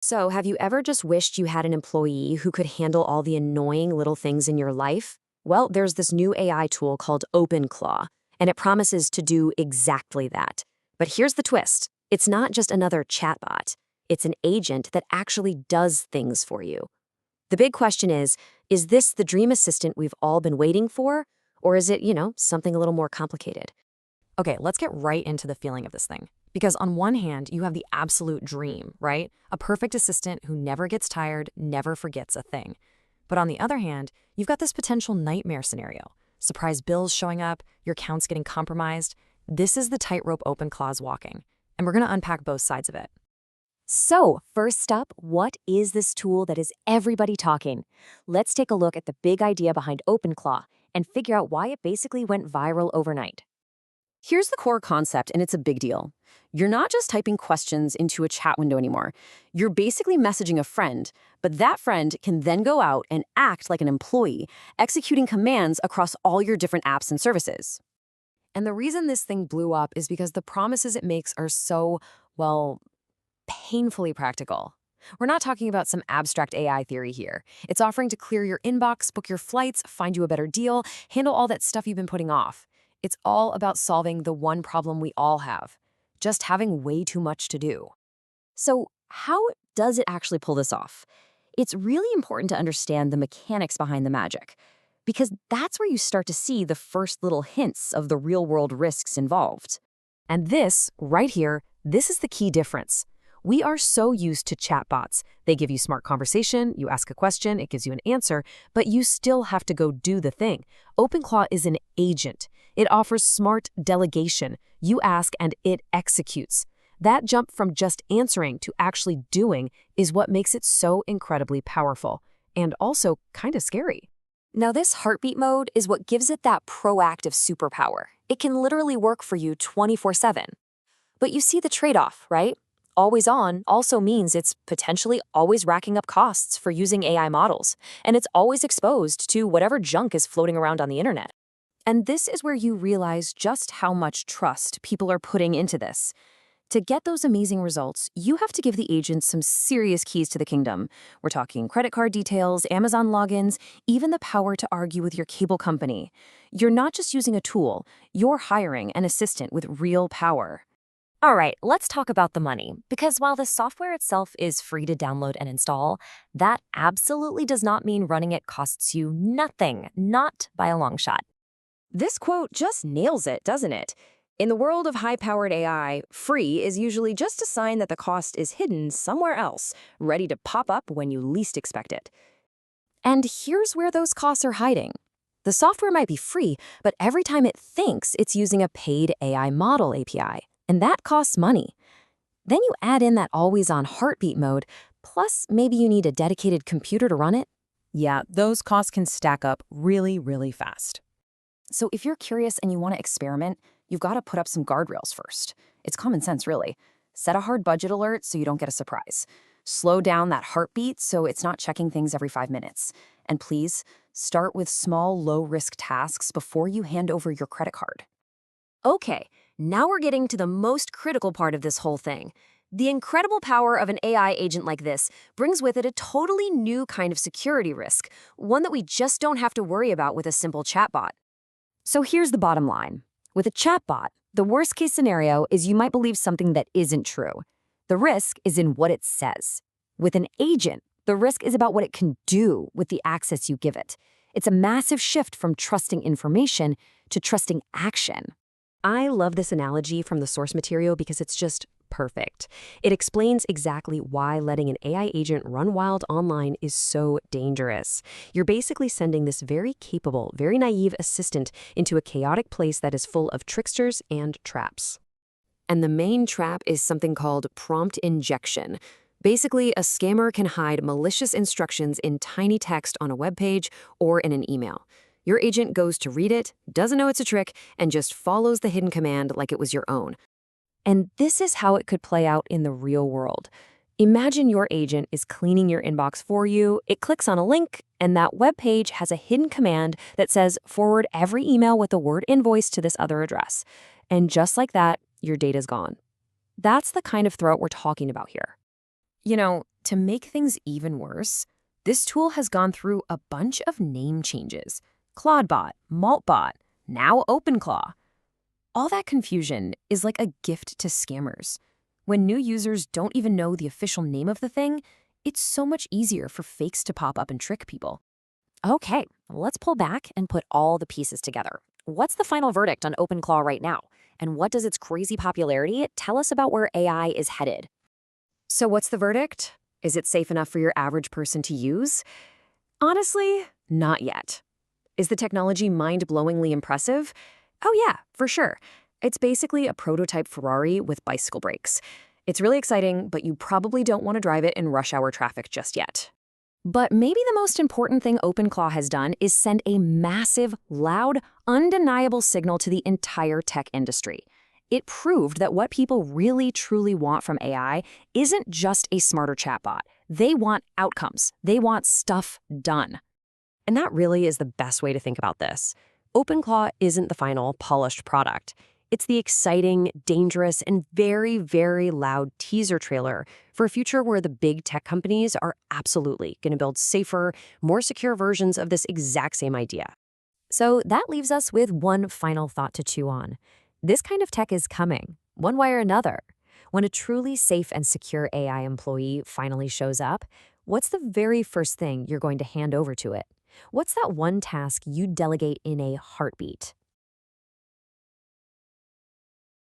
So, have you ever just wished you had an employee who could handle all the annoying little things in your life? Well, there's this new AI tool called OpenClaw, and it promises to do exactly that. But here's the twist. It's not just another chatbot. It's an agent that actually does things for you. The big question is this the dream assistant we've all been waiting for? Or is it, something a little more complicated? Okay, let's get right into the feeling of this thing. Because on one hand, you have the absolute dream, right? A perfect assistant who never gets tired, never forgets a thing. But on the other hand, you've got this potential nightmare scenario. Surprise bills showing up, your accounts getting compromised. This is the tightrope OpenClaw's walking. And we're going to unpack both sides of it. So, first up, what is this tool that is everybody talking? Let's take a look at the big idea behind OpenClaw and figure out why it basically went viral overnight. Here's the core concept, and it's a big deal. You're not just typing questions into a chat window anymore. You're basically messaging a friend, but that friend can then go out and act like an employee, executing commands across all your different apps and services. And the reason this thing blew up is because the promises it makes are so, well, painfully practical. We're not talking about some abstract AI theory here. It's offering to clear your inbox, book your flights, find you a better deal, handle all that stuff you've been putting off. It's all about solving the one problem we all have, just having way too much to do. So how does it actually pull this off? It's really important to understand the mechanics behind the magic, because that's where you start to see the first little hints of the real-world risks involved. And this, right here, this is the key difference. We are so used to chatbots. They give you smart conversation, you ask a question, it gives you an answer, but you still have to go do the thing. OpenClaw is an agent. It offers smart delegation. You ask and it executes. That jump from just answering to actually doing is what makes it so incredibly powerful, and also kind of scary. Now, this heartbeat mode is what gives it that proactive superpower. It can literally work for you 24/7. But you see the trade-off, right? Always on also means it's potentially always racking up costs for using AI models, and it's always exposed to whatever junk is floating around on the internet. And this is where you realize just how much trust people are putting into this. To get those amazing results, you have to give the agent some serious keys to the kingdom. We're talking credit card details, Amazon logins, even the power to argue with your cable company. You're not just using a tool, you're hiring an assistant with real power. All right, let's talk about the money, because while the software itself is free to download and install, that absolutely does not mean running it costs you nothing, not by a long shot. This quote just nails it, doesn't it? In the world of high-powered AI, free is usually just a sign that the cost is hidden somewhere else, ready to pop up when you least expect it. And here's where those costs are hiding. The software might be free, but every time it thinks it's using a paid AI model API, and that costs money. Then you add in that always-on heartbeat mode, plus maybe you need a dedicated computer to run it. Yeah, those costs can stack up really, really fast. So if you're curious and you want to experiment, you've got to put up some guardrails first. It's common sense, really. Set a hard budget alert so you don't get a surprise. Slow down that heartbeat so it's not checking things every 5 minutes. And please, start with small, low-risk tasks before you hand over your credit card. Okay, now we're getting to the most critical part of this whole thing. The incredible power of an AI agent like this brings with it a totally new kind of security risk, one that we just don't have to worry about with a simple chatbot. So here's the bottom line. With a chatbot, the worst-case scenario is you might believe something that isn't true. The risk is in what it says. With an agent, the risk is about what it can do with the access you give it. It's a massive shift from trusting information to trusting action. I love this analogy from the source material because it's just perfect. It explains exactly why letting an AI agent run wild online is so dangerous. You're basically sending this very capable, very naive assistant into a chaotic place that is full of tricksters and traps. And the main trap is something called prompt injection. Basically, a scammer can hide malicious instructions in tiny text on a web page or in an email. Your agent goes to read it, doesn't know it's a trick, and just follows the hidden command like it was your own. And this is how it could play out in the real world. Imagine your agent is cleaning your inbox for you, it clicks on a link, and that web page has a hidden command that says forward every email with the word invoice to this other address. And just like that, your data's gone. That's the kind of threat we're talking about here. You know, To make things even worse, this tool has gone through a bunch of name changes. Claudebot, Moltbot, now OpenClaw. All that confusion is like a gift to scammers. When new users don't even know the official name of the thing, it's so much easier for fakes to pop up and trick people. Okay, let's pull back and put all the pieces together. What's the final verdict on OpenClaw right now? And what does its crazy popularity tell us about where AI is headed? So what's the verdict? Is it safe enough for your average person to use? Honestly, not yet. Is the technology mind-blowingly impressive? Oh yeah, for sure. It's basically a prototype Ferrari with bicycle brakes. It's really exciting, but you probably don't want to drive it in rush hour traffic just yet. But maybe the most important thing OpenClaw has done is send a massive, loud, undeniable signal to the entire tech industry. It proved that what people really truly want from AI isn't just a smarter chatbot. They want outcomes. They want stuff done. And that really is the best way to think about this. OpenClaw isn't the final, polished product. It's the exciting, dangerous, and very, very loud teaser trailer for a future where the big tech companies are absolutely going to build safer, more secure versions of this exact same idea. So that leaves us with one final thought to chew on. This kind of tech is coming, one way or another. When a truly safe and secure AI employee finally shows up, what's the very first thing you're going to hand over to it? What's that one task you'd delegate in a heartbeat?